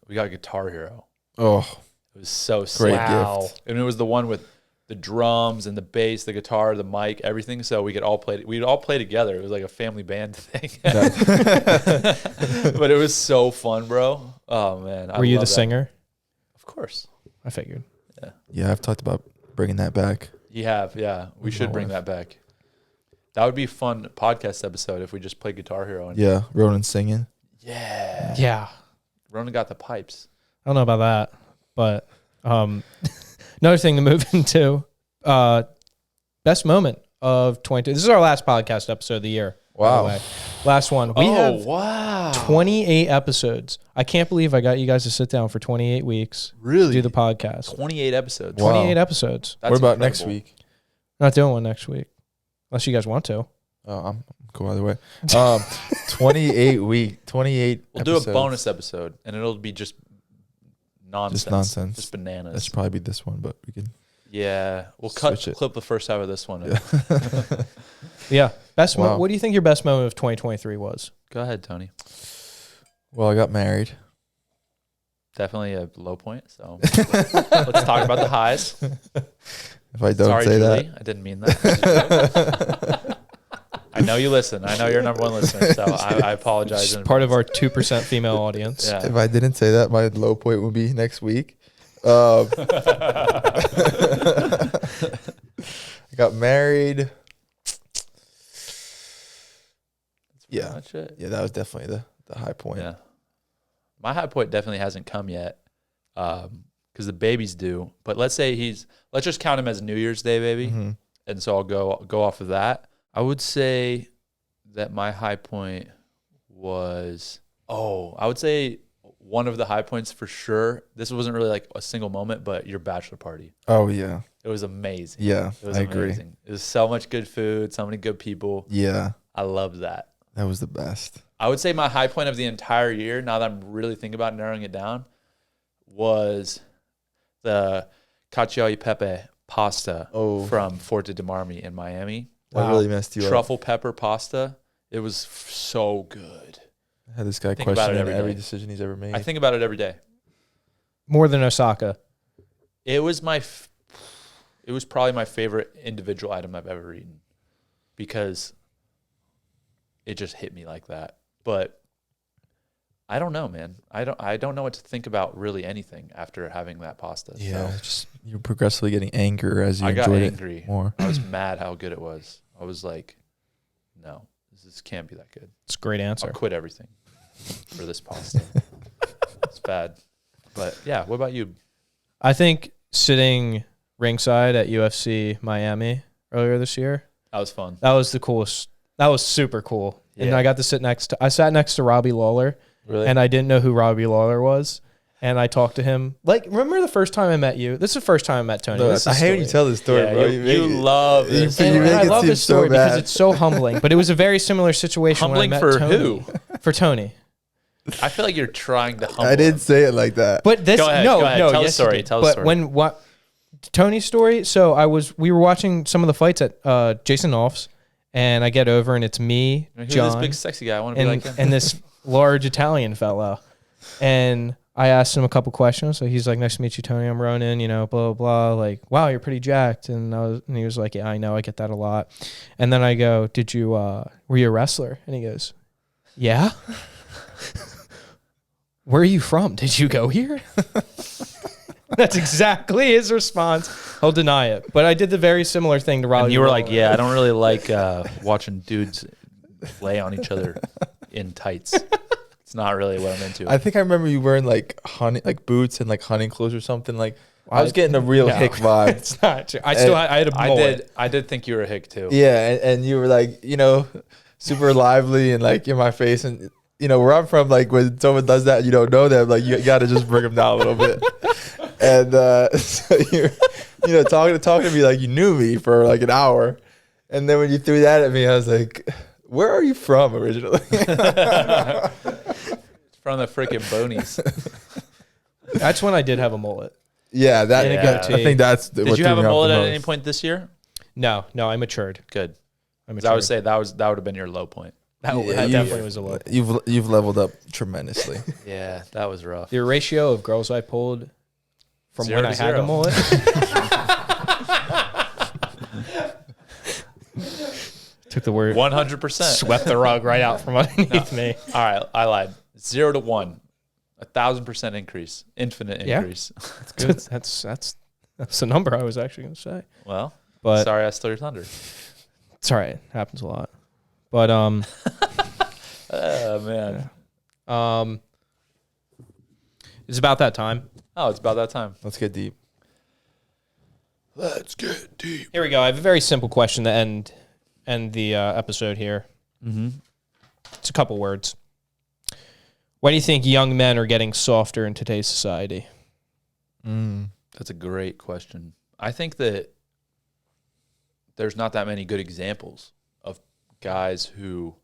we got a Guitar Hero. Oh, It was so great sick. gift. And it was the one with the drums and the bass, the guitar, the mic, everything. So we'd all play together. It was like a family band thing. But it was so fun, bro. Oh man. Were you the love that. singer? Of course. I figured. Yeah, I've talked about bringing that back. You have, yeah. We should bring that back. That would be a fun podcast episode if we just played Guitar Hero. Yeah, Ronan singing. Yeah. Yeah. Ronan got the pipes. I don't know about that, but another thing to move into, best moment of 22. This is our last podcast episode of the year. Wow. By the way. Last one. We have wow. 28 episodes. I can't believe I got you guys to sit down for 28 weeks Really? to do the podcast. 28 episodes. Wow. 28 episodes. That's what about incredible. next week? Not doing one next week. Unless you guys want to. Oh, I'm cool either way. 28 We'll do a episodes. bonus episode, and it'll be just nonsense. Just nonsense. Just bananas. That should probably be this one, but we can. Yeah. We'll Switch it. clip the first half of this one. Yeah. Yeah. Best Wow. what do you think your best moment of 2023 was? Go ahead, Tony. Well, I got married. Definitely a low point. So let's talk about the highs. If I don't Sorry, say Julie. I didn't mean that. I know you listen. I know you're number one listener, so I apologize. in Part of our advance. 2% female audience. Yeah. if I didn't say that, my low point would be next week. I got married. Pretty Yeah. much it. Yeah, that was definitely the high point. Yeah. My high point definitely hasn't come yet because the baby's due. But let's just count him as New Year's Day baby. Mhm. And so I'll go off of that. I would say that my high point was, I would say one of the high points for sure. This wasn't really like a single moment, but your bachelor party. Oh, yeah. It was amazing. Yeah, It was I agree. amazing. It was so much good food, so many good people. Yeah, I loved that. that was the best. I would say my high point of the entire year, now that I'm really thinking about narrowing it down, was the cacio e pepe pasta from Forte de Marmi in Miami. That really messed you up. Truffle pepper pasta. It was so good. I had this guy Think about it questioning every every day. decision he's ever made. I think about it every day. More than Osaka. It was it was probably my favorite individual item I've ever eaten because it just hit me like that. But I don't know, man. I don't know what to think about really anything after having that pasta. Yeah, So just you're progressively getting angrier as you I got enjoyed angry. it more. I was mad how good it was. I was like, no, this can't be that good. It's a great answer. I'll quit everything for this pasta. It's bad. But yeah, what about you? I think sitting ringside at UFC Miami earlier this year, That was fun. that was the coolest. That was super cool. And Yeah. I got to I sat next to Robbie Lawler, Really? and I didn't know who Robbie Lawler was. And I talked to him. Like, remember the first time I met you? This is the first time I met Tony. No, This is I the hate when you story. tell this story, Yeah, bro. you love this. You And make I it love seem this story so because bad. it's so humbling. But it was a very similar situation Humbling when I met for Tony. who? For Tony. I feel like you're trying to humble I didn't him. say it like that. But this Go ahead, no, go ahead. no, Tell the yes, you story, did. tell the but story. when what Tony's story, so we were watching some of the fights at Jason Off's, and I get over and it's me, Who's John, this big sexy guy? I want to be and, like him. and this large Italian fellow. And I asked him a couple questions. So he's like, "Nice to meet you, Tony. I'm Ronan, blah, blah, blah. Like, wow, you're pretty jacked." And he was like, "Yeah, I know. I get that a lot." And then I go, "Did you, were you a wrestler?" And he goes, "Yeah." "Where are you from? Did you go here?" That's exactly his response. He'll deny it. But I did the very similar thing to Robbie. And you were Lawler. like, yeah, I don't really like watching dudes lay on each other in tights. It's not really what I'm into. I think I remember you wearing like boots and like hunting clothes or something. Like I was getting a real No. hick vibe. It's not true. I had a mullet. I did think you were a hick too. Yeah, and you were like, super lively and like in my face. And where I'm from, like when someone does that, you don't know them, like you got to just bring them down a little bit. And so you're, talking to me like you knew me for like an hour. And then when you threw that at me, I was like, where are you from originally? From the freaking bonies. That's when I did have a mullet. Yeah, that. And a I goatee. think that's. Did you have a mullet at any point this year? No, I matured. Good. I 'Cause matured. I would say that would have been your low point. that Yeah, definitely was a low. You've leveled up tremendously. Yeah, that was rough. The ratio of girls I pulled from 0 when to I had 0. a mullet. Took the word 100%. swept the rug right out from underneath me. All right, I lied. 0 to 1. 1,000% increase. Infinite Yeah. increase. That's good. That's That's the number I was actually going to say. Well, But sorry I stole your thunder. it's all right. It happens a lot. But Oh, man. It's about that time. Oh, it's about that time. Let's get deep. Let's get deep. Here we go. I have a very simple question to end the episode here. Mm-hmm. It's a couple words. Why do you think young men are getting softer in today's society? That's a great question. I think that there's not that many good examples of guys who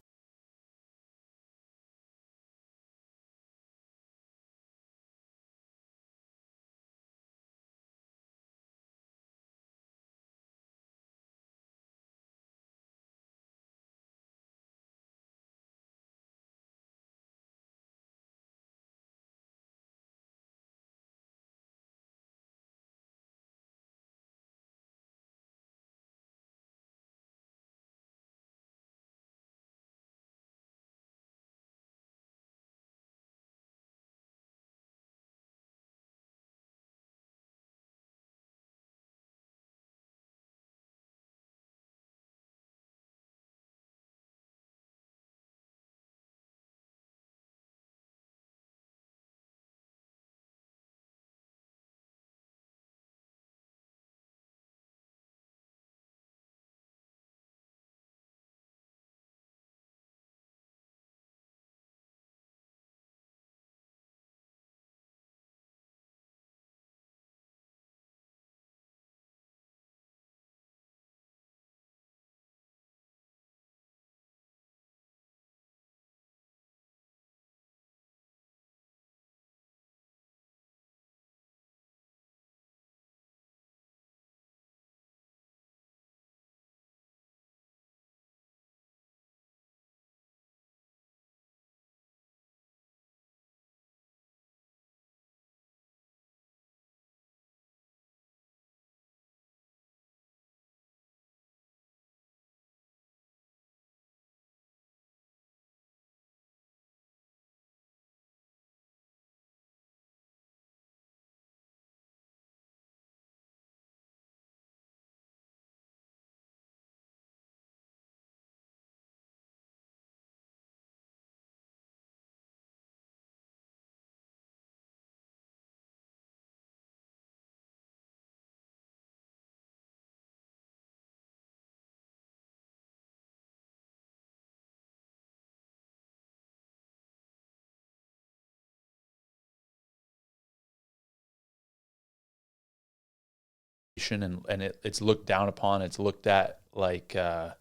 it's looked down upon, it's looked at like I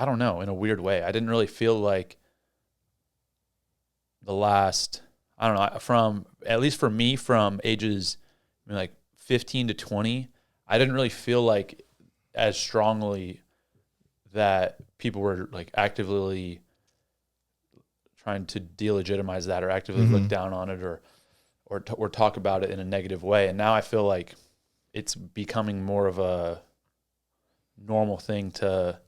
don't know, in a weird way. I didn't really feel like the last, I don't know, from, at least for me, from ages like 15 to 20, I didn't really feel like as strongly that people were like actively trying to delegitimize that or actively look down on it or talk about it in a negative way. And now I feel like it's becoming more of a normal thing to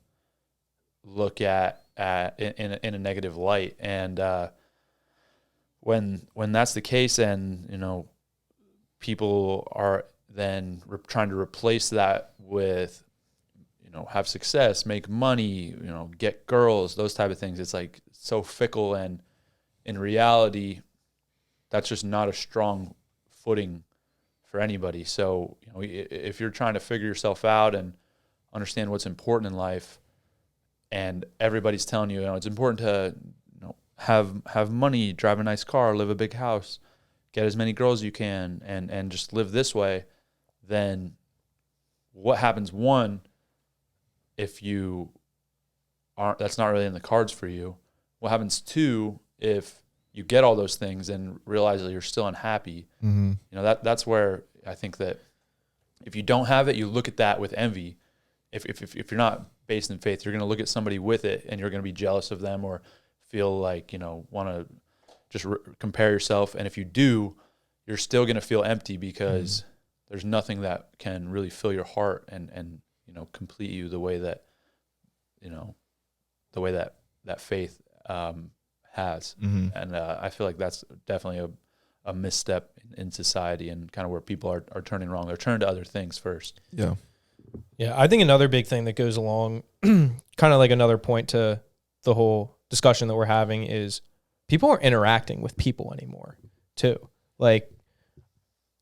look at in a negative light. And when that's the case, and you know, people are then trying to replace that with, you know, have success, make money, you know, get girls, those type of things. It's like so fickle, and in reality, that's just not a strong footing for anybody. So, you know, if you're trying to figure yourself out and understand what's important in life, and everybody's telling you, you know, it's important to, you know, have money, drive a nice car, live a big house, get as many girls as you can, and just live this way, then what happens, one, if you aren't, that's not really in the cards for you. What happens, two, if you get all those things and realize that you're still unhappy? You know, that's where I think that if you don't have it, you look at that with envy. If you're not based in faith, you're going to look at somebody with it and you're going to be jealous of them or feel like, you know, want to just compare yourself. And if you do, you're still going to feel empty because there's nothing that can really fill your heart and you know, complete you the way that, you know, the way that faith has. And I feel like that's definitely a misstep in society and kind of where people are turning wrong. They're turning to other things first. Yeah. Yeah, I think another big thing that goes along, kind of like another point to the whole discussion that we're having, is people aren't interacting with people anymore, too. Like,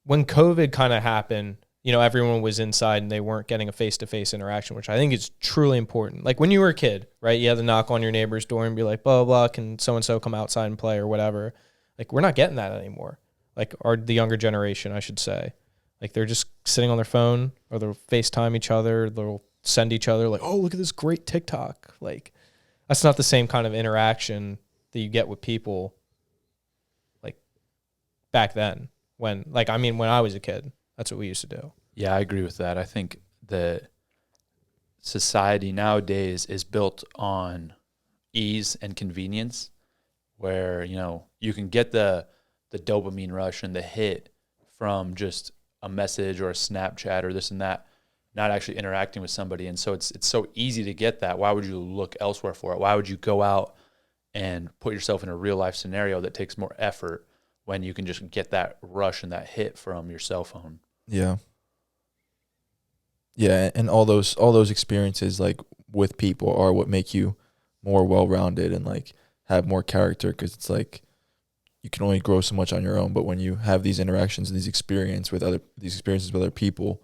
when COVID kind of happened, everyone was inside and they weren't getting a face-to-face interaction, which I think is truly important. Like, when you were a kid, right, you had to knock on your neighbor's door and be like, blah, blah, blah, can so-and-so come outside and play or whatever? Like, we're not getting that anymore. Like, the younger generation, I should say. Like, they're just sitting on their phone, or they'll FaceTime each other. They'll send each other, like, oh, look at this great TikTok. Like, that's not the same kind of interaction that you get with people, like, back then. When I was a kid, that's what we used to do. Yeah, I agree with that. I think that society nowadays is built on ease and convenience, where, you can get the dopamine rush and the hit from just a message or a Snapchat or this and that, not actually interacting with somebody. And so it's so easy to get that. Why would you look elsewhere for it? Why would you go out and put yourself in a real life scenario that takes more effort when you can just get that rush and that hit from your cell phone? Yeah. Yeah, and all those experiences, like, with people are what make you more well-rounded and, like, have more character, because it's like you can only grow so much on your own. But when you have these interactions and these experiences with other people,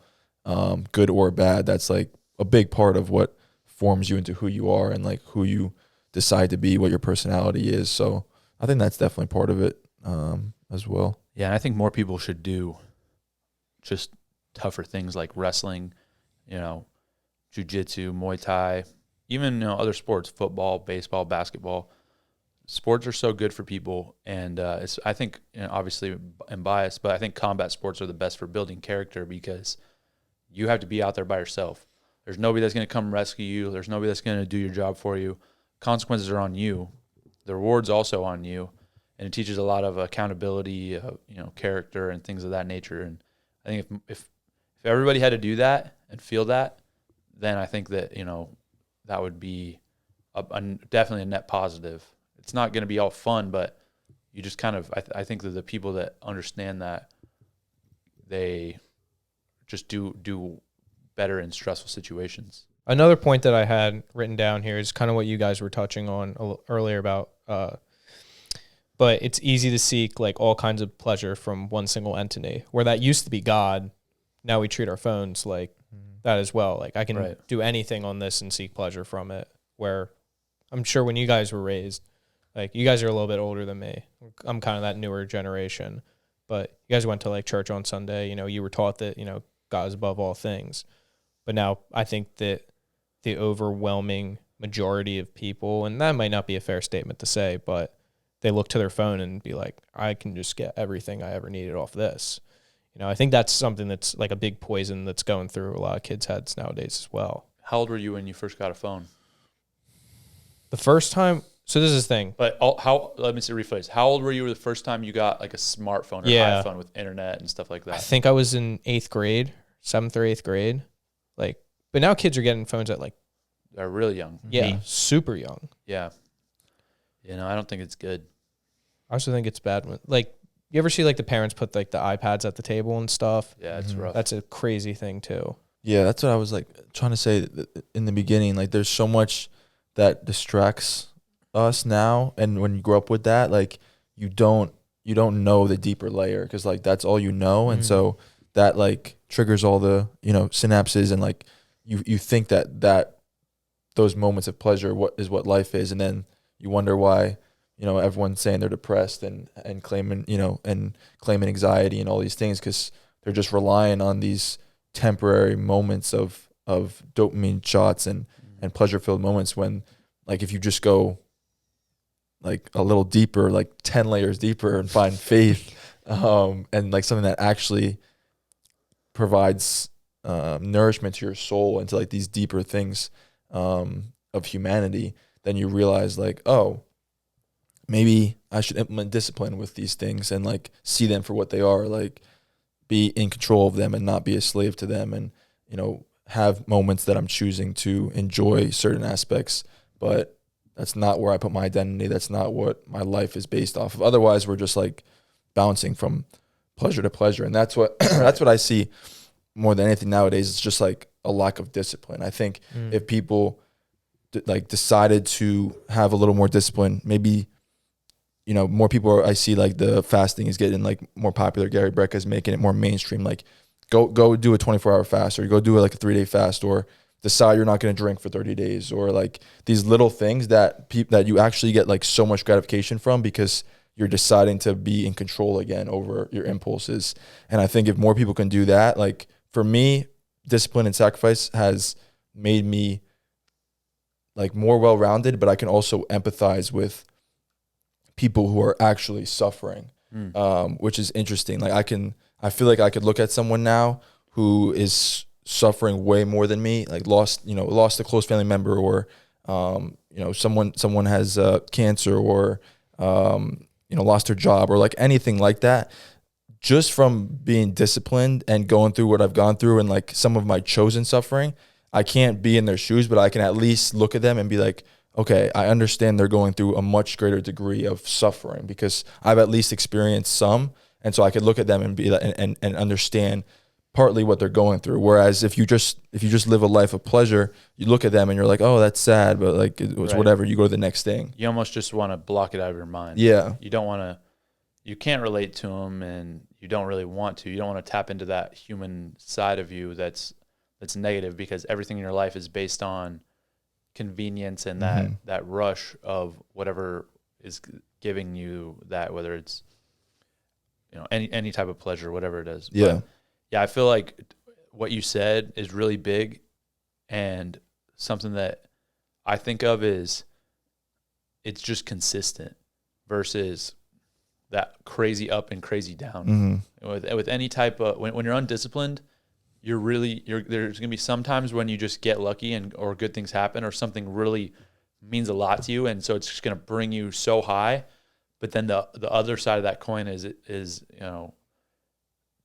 good or bad, that's like a big part of what forms you into who you are and like who you decide to be, what your personality is. So I think that's definitely part of it as well. Yeah, and I think more people should do just tougher things like wrestling, jiu-jitsu, Muay Thai, even other sports, football, baseball, basketball. Sports are so good for people, and I think, obviously I'm biased, but I think combat sports are the best for building character, because you have to be out there by yourself. There's nobody that's going to come rescue you. There's nobody that's going to do your job for you. Consequences are on you. The reward's also on you, and it teaches a lot of accountability, character and things of that nature. And I think if everybody had to do that and feel that, then I think that that would be definitely a net positive. It's not going to be all fun, but you just kind of, I think that the people that understand that, they just do better in stressful situations. Another point that I had written down here is kind of what you guys were touching on earlier about, but it's easy to seek like all kinds of pleasure from one single entity, where that used to be God. Now we treat our phones like that as well. Like, I can do anything on this and seek pleasure from it, where I'm sure when you guys were raised, like, you guys are a little bit older than me. I'm kind of that newer generation, but you guys went to like church on Sunday. You were taught that, God is above all things. But now I think that the overwhelming majority of people, and that might not be a fair statement to say, but they look to their phone and be like, I can just get everything I ever needed off this. I think that's something that's like a big poison that's going through a lot of kids' heads nowadays as well. How old were you when you first got a phone? The first time, so this is the thing. But let me rephrase. How old were you the first time you got like a smartphone or iPhone with internet and stuff like that? I think I was in 8th grade, 7th or 8th grade. Like, but now kids are getting phones at like, they're really young. Yeah, super young. Yeah. I don't think it's good. I also think it's bad when, like, you ever see like the parents put like the iPads at the table and stuff? Yeah, it's rough. That's a crazy thing too. Yeah, that's what I was like trying to say in the beginning. Like, there's so much that distracts us now, and when you grow up with that, like, you don't know the deeper layer, because like that's all you know, and so that like triggers all the synapses, and like you think that those moments of pleasure what life is, and then you wonder why everyone's saying they're depressed and claiming claiming anxiety and all these things, because they're just relying on these temporary moments of dopamine shots and pleasure-filled moments, when like if you just go like a little deeper, like 10 layers deeper, and find faith and like something that actually provides nourishment to your soul and to like these deeper things of humanity, then you realize like, oh, maybe I should implement discipline with these things and like see them for what they are, like be in control of them and not be a slave to them, and have moments that I'm choosing to enjoy certain aspects, but that's not where I put my identity. That's not what my life is based off of. Otherwise, we're just like bouncing from pleasure to pleasure. And that's what that's what I see more than anything nowadays. It's just like a lack of discipline. I think if people like decided to have a little more discipline, maybe, you know, more people I see like the fasting is getting like more popular. Gary Brecka's making it more mainstream. Like go do a 24-hour fast, or go do like a 3-day fast, or decide you're not going to drink for 30 days, or like these little things that that you actually get like so much gratification from because you're deciding to be in control again over your impulses. And I think if more people can do that, like for me, discipline and sacrifice has made me like more well-rounded, but I can also empathize with people who are actually suffering, which is interesting. Like I feel like I could look at someone now who is suffering way more than me, like lost a close family member, or someone has cancer, or lost their job, or like anything like that. Just from being disciplined and going through what I've gone through and like some of my chosen suffering, I can't be in their shoes, but I can at least look at them and be like, okay, I understand they're going through a much greater degree of suffering because I've at least experienced some. And so I could look at them and be like, and understand partly what they're going through. Whereas if you just live a life of pleasure, you look at them and you're like, oh, that's sad, but like it was whatever. You go to the next thing. You almost just want to block it out of your mind. Yeah. You can't relate to them, and you don't really want to. You don't want to tap into that human side of you that's negative, because everything in your life is based on convenience and that rush of whatever is giving you that, whether it's any type of pleasure, whatever it is. Yeah. But yeah, I feel like what you said is really big, and something that I think of is it's just consistent versus that crazy up and crazy down. With any type of, when you're undisciplined, there's gonna be some times when you just get lucky or good things happen, or something really means a lot to you, and so it's just gonna bring you so high. But then the other side of that coin is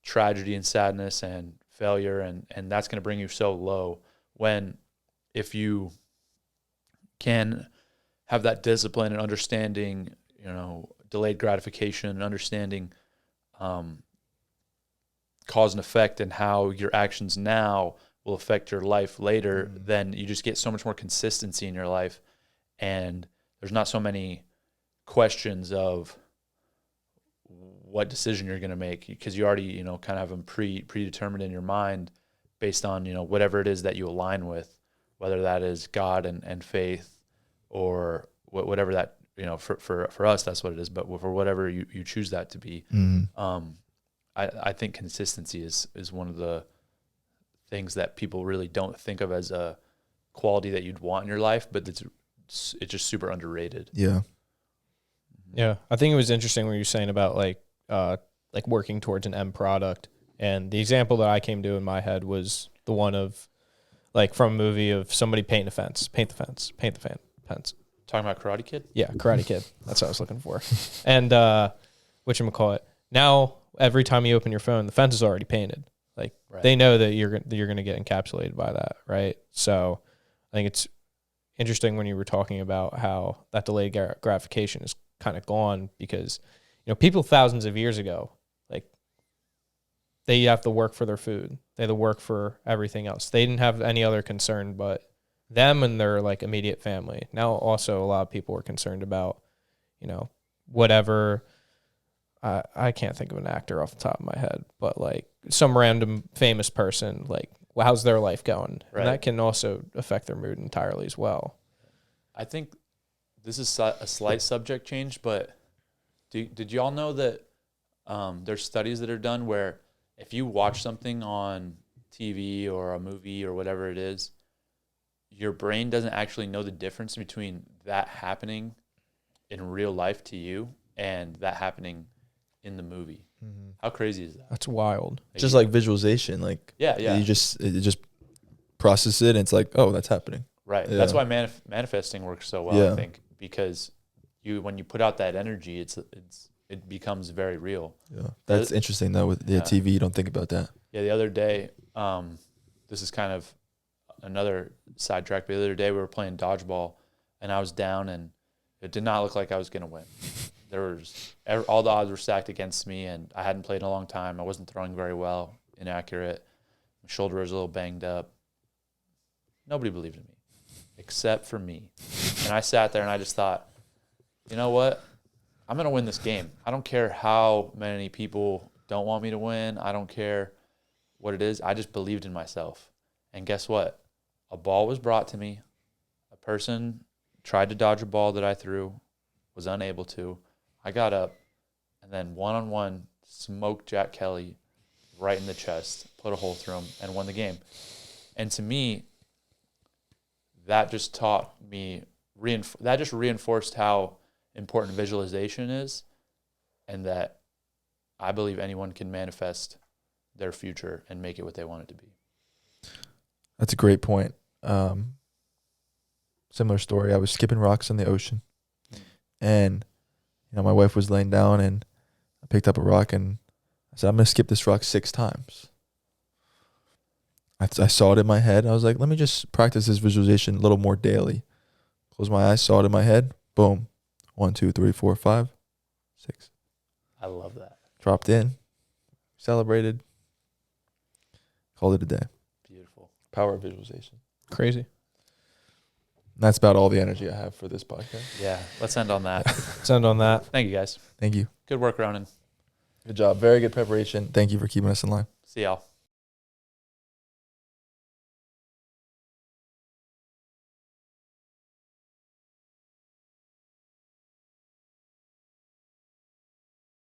tragedy and sadness and failure, and that's gonna bring you so low. When if you can have that discipline and understanding, delayed gratification, and understanding cause and effect, and how your actions now will affect your life later, then you just get so much more consistency in your life, and there's not so many questions of what decision you're going to make, because you already kind of have them predetermined in your mind based on whatever it is that you align with, whether that is God and faith, or whatever that for us that's what it is, but for whatever you choose that to be. I think consistency is one of the things that people really don't think of as a quality that you'd want in your life, but it's just super underrated. Yeah. Yeah. I think it was interesting what you're saying about like working towards an end product. And the example that I came to in my head was the one of like from a movie of somebody paint the fence. Talking about Karate Kid? Yeah, Karate Kid. That's what I was looking for. And whatchamacallit, now every time you open your phone, the fence is already painted. Like they know that you're going to get encapsulated by that, right? So I think it's interesting when you were talking about how that delayed gratification is kind of gone, because people thousands of years ago, like they have to work for their food, they had to work for everything else. They didn't have any other concern but them and their like immediate family. Now also a lot of people are concerned about whatever. I can't think of an actor off the top of my head, but like some random famous person, like how's their life going? Right. And that can also affect their mood entirely as well. I think this is a slight subject change, but did you all know that there's studies that are done where if you watch something on TV or a movie or whatever it is, your brain doesn't actually know the difference between that happening in real life to you and that happening in the movie. How crazy is that? That's wild. Just like visualization, like yeah. You just process it, and it's like, oh, that's happening. Right. Yeah. That's why manifesting works so well. I think, because when you put out that energy, it becomes very real. Yeah, that's interesting though. With TV, you don't think about that. Yeah, the other day, this is kind of another sidetrack, but the other day we were playing dodgeball, and I was down, and it did not look like I was going to win. all the odds were stacked against me, and I hadn't played in a long time. I wasn't throwing very well, inaccurate. My shoulder was a little banged up. Nobody believed in me except for me. And I sat there and I just thought, you know what? I'm going to win this game. I don't care how many people don't want me to win. I don't care what it is. I just believed in myself. And guess what? A ball was brought to me. A person tried to dodge a ball that I threw, was unable to. I got up and then one-on-one smoked Jack Kelly right in the chest, put a hole through him, and won the game. And to me, that just taught me, that just reinforced how important visualization is, and that I believe anyone can manifest their future and make it what they want it to be. That's a great point. Similar story. I was skipping rocks in the ocean, and my wife was laying down, and I picked up a rock, and I said, I'm going to skip this rock 6 times. I saw it in my head. I was like, let me just practice this visualization a little more daily. Close my eyes, saw it in my head. Boom. 1, 2, 3, 4, 5, 6. I love that. Dropped in, celebrated, called it a day. Beautiful. Power of visualization. Crazy. And that's about all the energy I have for this podcast. Yeah, let's end on that. Let's end on that. Thank you, guys. Thank you. Good work, Ronan. Good job. Very good preparation. Thank you for keeping us in line. See y'all.